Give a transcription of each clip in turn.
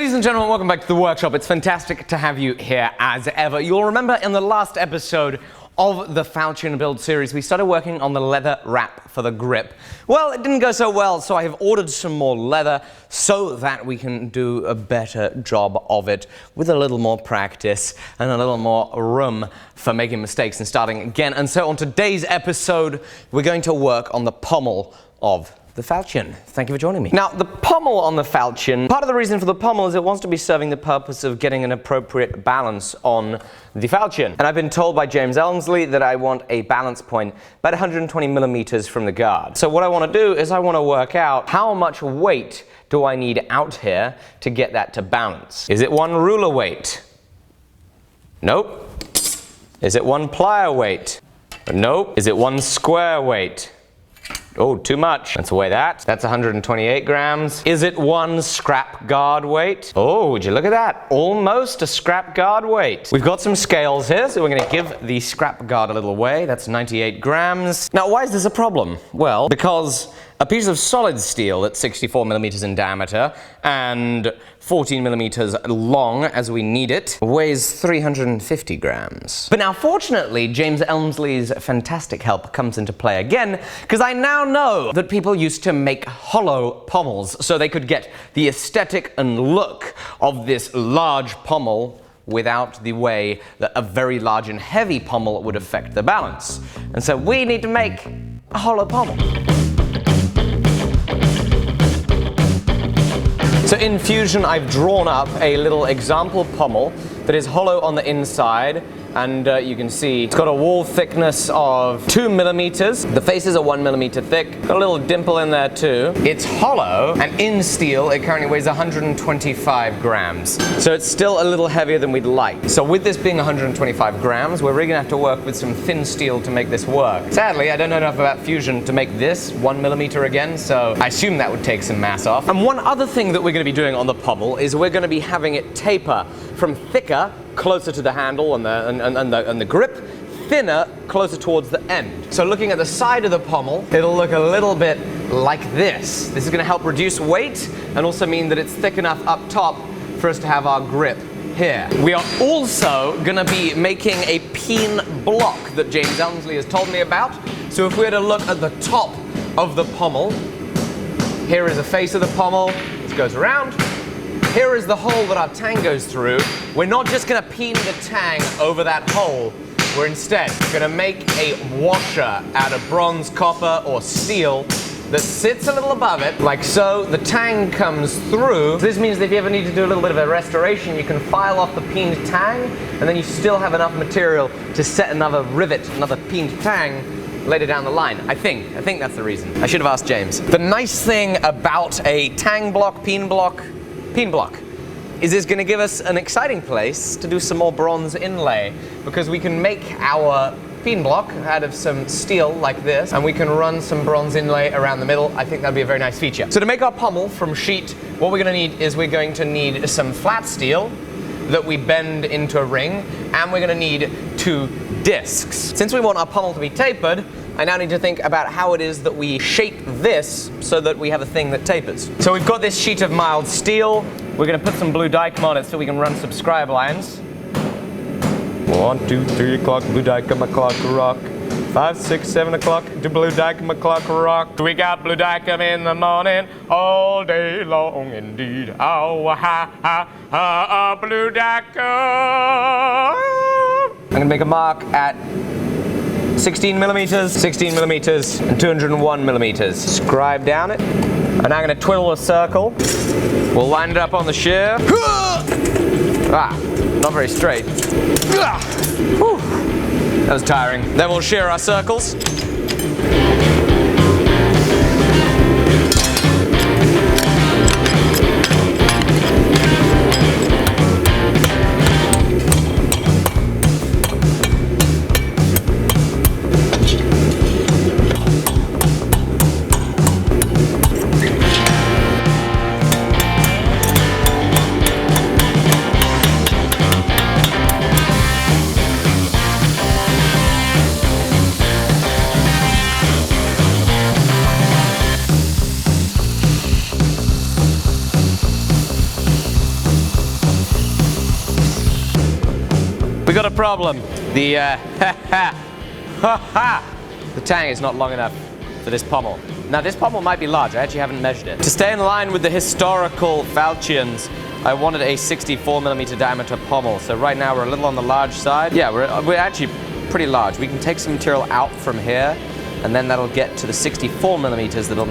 Ladies and gentlemen, welcome back to the workshop. It's fantastic to have you here as ever. You'll remember in the last episode of the FALCHION build series, we started working on the leather wrap for the grip. Well, it didn't go so well, so I have ordered some more leather so that we can do a better job of it with a little more practice and a little more room for making mistakes and starting again. And so on today's episode, we're going to work on the pommel of the falchion. Thank you for joining me. Now, the pommel on the falchion, part of the reason for the pommel is it wants to be serving the purpose of getting an appropriate balance on the falchion. And I've been told by James Elmsley that I want a balance point about 120 millimeters from the guard. So what I want to do is I want to work out how much weight do I need out here to get that to balance. Is it one ruler weight? Nope. Is it one plier weight? Nope. Is it one square weight? Oh, too much. Let's weigh that. That's 128 grams. Is it one scrap guard weight? Oh, would you look at that? Almost a scrap guard weight. We've got some scales here, so we're going to give the scrap guard a little weigh. That's 98 grams. Now, why is this a problem? Well, because a piece of solid steel that's 64 millimeters in diameter and 14 millimeters long as we need it weighs 350 grams. But now, fortunately, James Elmsley's fantastic help comes into play again, because I now know that people used to make hollow pommels so they could get the aesthetic and look of this large pommel without the way that a very large and heavy pommel would affect the balance. And so we need to make a hollow pommel. So in Fusion, I've drawn up a little example pommel that is hollow on the inside, and you can see it's got a wall thickness of 2 millimeters. The faces are 1 millimeter thick. Got a little dimple in there too. It's hollow, and in steel, it currently weighs 125 grams. So it's still a little heavier than we'd like. So with this being 125 grams, we're really gonna have to work with some thin steel to make this work. Sadly, I don't know enough about Fusion to make this 1 millimeter again, so I assume that would take some mass off. And one other thing that we're gonna be doing on the pommel is we're gonna be having it taper from thicker, closer to the handle and the grip, thinner, closer towards the end. So looking at the side of the pommel, it'll look a little bit like this. This is going to help reduce weight and also mean that it's thick enough up top for us to have our grip here. We are also going to be making a peen block that James Elmsley has told me about. So if we were to look at the top of the pommel, here is the face of the pommel. This goes around. Here is the hole that our tang goes through. We're not just going to peen the tang over that hole. We're instead going to make a washer out of bronze, copper, or steel that sits a little above it, like so. The tang comes through. This means that if you ever need to do a little bit of a restoration, you can file off the peened tang, and then you still have enough material to set another rivet, another peened tang, later down the line. I think that's the reason. I should have asked James. The nice thing about a tang block, peen block is it's going to give us an exciting place to do some more bronze inlay, because we can make our peen block out of some steel like this, and we can run some bronze inlay around the middle. I think that'd be a very nice feature. So to make our pommel from sheet, what we're going to need is we're going to need some flat steel that we bend into a ring, and we're going to need 2 discs. Since we want our pommel to be tapered, I now need to think about how it is that we shape this so that we have a thing that tapers. So we've got this sheet of mild steel. We're going to put some blue dicom on it so we can run subscribe lines. 1, 2, 3 o'clock, blue dicom o'clock rock. 5, 6, 7 o'clock, to blue dicom o'clock rock. We got blue dicom in the morning, all day long indeed. Oh, ha, ha, ha, blue dicom. I'm going to make a mark at 16 millimeters, and 201 millimeters. Scribe down it. I'm now going to twiddle a circle. We'll line it up on the shear. Ah, not very straight. Whew. That was tiring. Then we'll shear our circles. got a problem. The the tang is not long enough for this pommel. Now this pommel might be large, I actually haven't measured it. To stay in line with the historical falchions, I wanted a 64mm diameter pommel. So right now we're a little on the large side. Yeah, we're actually pretty large. We can take some material out from here, and then that'll get to the 64mm that'll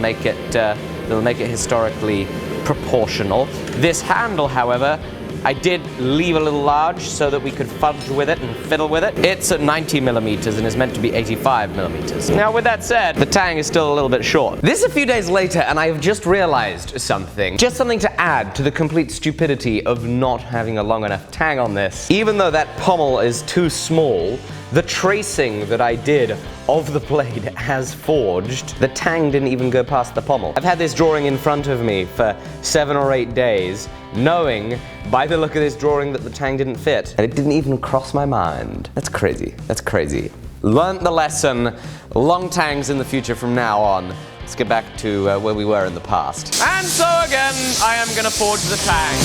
make it historically proportional. This handle, however, I did leave a little large so that we could fudge with it and fiddle with it. It's at 90mm and is meant to be 85mm. Now with that said, the tang is still a little bit short. This is a few days later and I have just realized something. Just something to add to the complete stupidity of not having a long enough tang on this. Even though that pommel is too small, the tracing that I did of the blade as forged, the tang didn't even go past the pommel. I've had this drawing in front of me for 7 or 8 days, knowing by the look of this drawing that the tang didn't fit, and it didn't even cross my mind. That's crazy. That's crazy. Learned the lesson. Long tangs in the future from now on. Let's get back to where we were in the past. And so again, I am gonna forge the tang.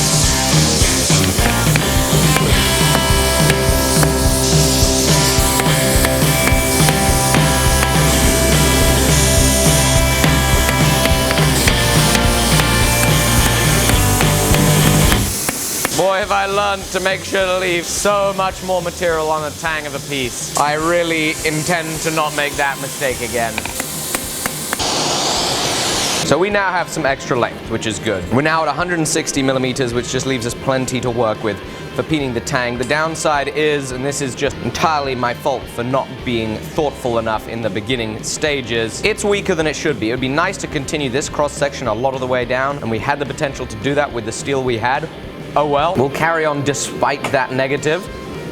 Boy, have I learned to make sure to leave so much more material on the tang of a piece. I really intend to not make that mistake again. So we now have some extra length, which is good. We're now at 160mm, which just leaves us plenty to work with for peening the tang. The downside is, and this is just entirely my fault for not being thoughtful enough in the beginning stages, it's weaker than it should be. It would be nice to continue this cross-section a lot of the way down, and we had the potential to do that with the steel we had. Oh well, we'll carry on despite that negative.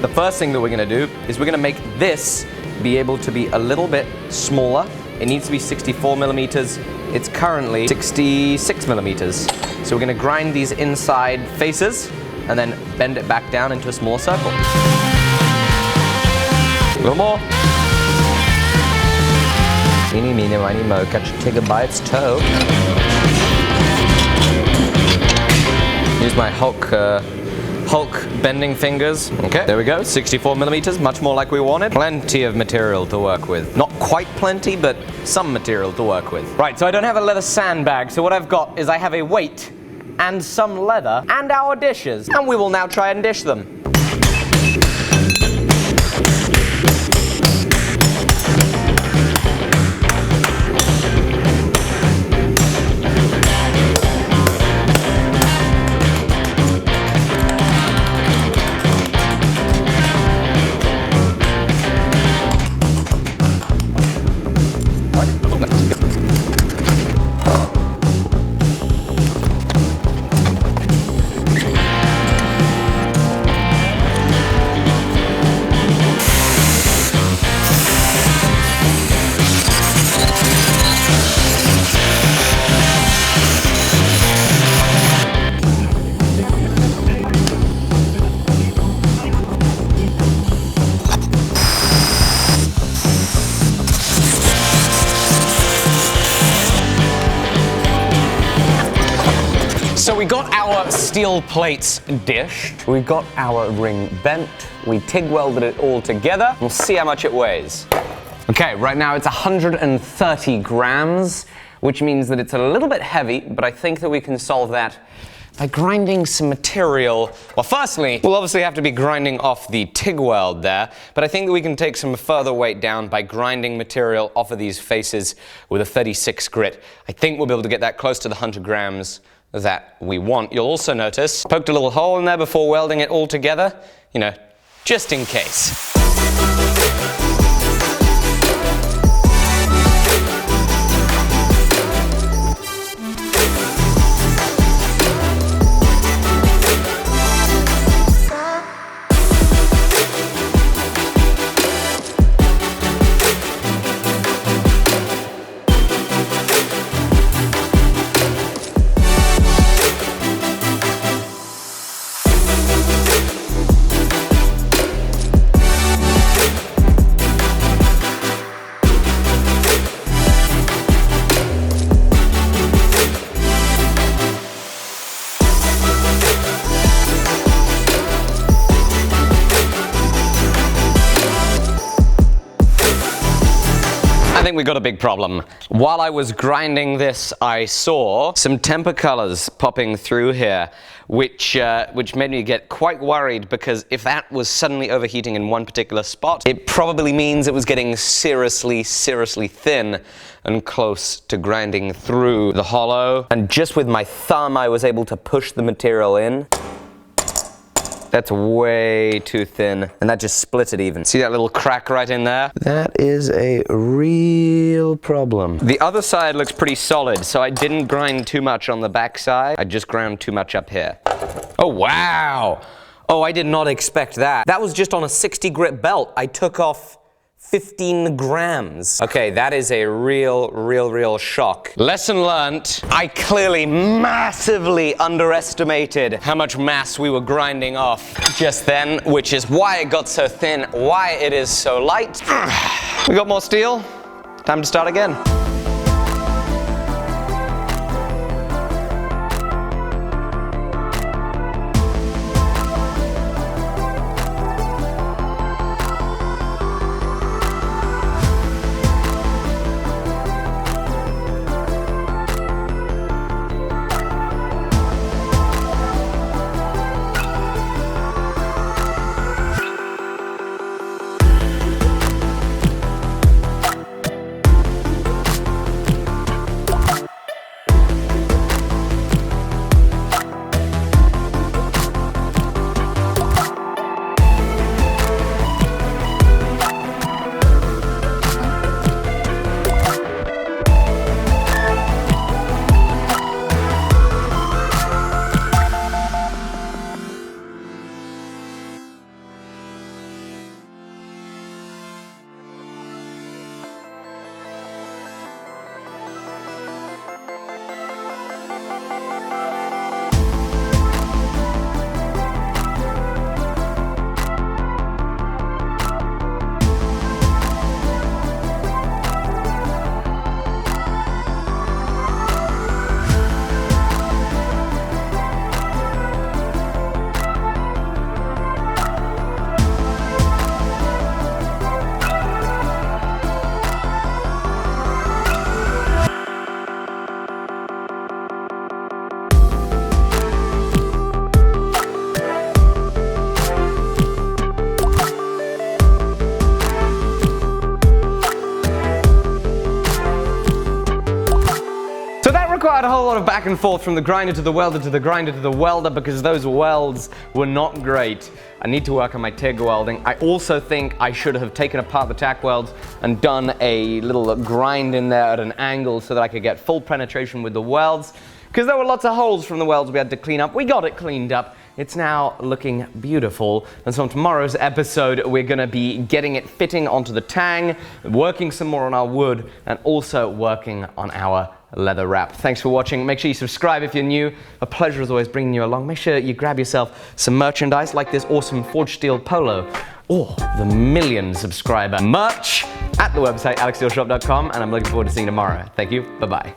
The first thing that we're gonna do is we're gonna make this be able to be a little bit smaller. It needs to be 64mm. It's currently 66mm. So we're gonna grind these inside faces and then bend it back down into a smaller circle. A little more. Meeny, meeny, miny, mo, catch a tiger by its toe. Use my Hulk bending fingers. Okay, there we go, 64mm, much more like we wanted. Plenty of material to work with. Not quite plenty, but some material to work with. Right, so I don't have a leather sandbag, so what I've got is I have a weight and some leather and our dishes, and we will now try and dish them. So we got our steel plates dished, we got our ring bent, we TIG welded it all together. We'll see how much it weighs. Okay, right now it's 130 grams, which means that it's a little bit heavy, but I think that we can solve that by grinding some material. Well, firstly, we'll obviously have to be grinding off the TIG weld there, but I think that we can take some further weight down by grinding material off of these faces with a 36 grit. I think we'll be able to get that close to the 100 grams that we want. You'll also notice, poked a little hole in there before welding it all together, you know, just in case. think we got a big problem. While I was grinding this, I saw some temper colors popping through here, which made me get quite worried, because if that was suddenly overheating in one particular spot, it probably means it was getting seriously thin and close to grinding through the hollow. And just with my thumb, I was able to push the material in. That's way too thin, and that just split it even. See that little crack right in there? That is a real problem. The other side looks pretty solid, so I didn't grind too much on the back side. I just ground too much up here. Oh, wow. Oh, I did not expect that. That was just on a 60 grit belt. I took off 15 grams. Okay, that is a real shock. Lesson learnt. I clearly massively underestimated how much mass we were grinding off just then, which is why it got so thin, why it is so light. We got more steel. Time to start again. Quite a whole lot of back and forth from the grinder to the welder to the grinder to the welder, because those welds were not great. I need to work on my TIG welding. I also think I should have taken apart the tack welds and done a little grind in there at an angle so that I could get full penetration with the welds, because there were lots of holes from the welds we had to clean up. We got it cleaned up. It's now looking beautiful. And so on tomorrow's episode, we're gonna be getting it fitting onto the tang, working some more on our wood, and also working on our leather wrap. Thanks for watching. Make sure you subscribe if you're new. A pleasure as always bringing you along. Make sure you grab yourself some merchandise like this awesome forged steel polo, or the million subscriber merch at the website alecsteelshop.com, and I'm looking forward to seeing you tomorrow. Thank you. Bye-bye.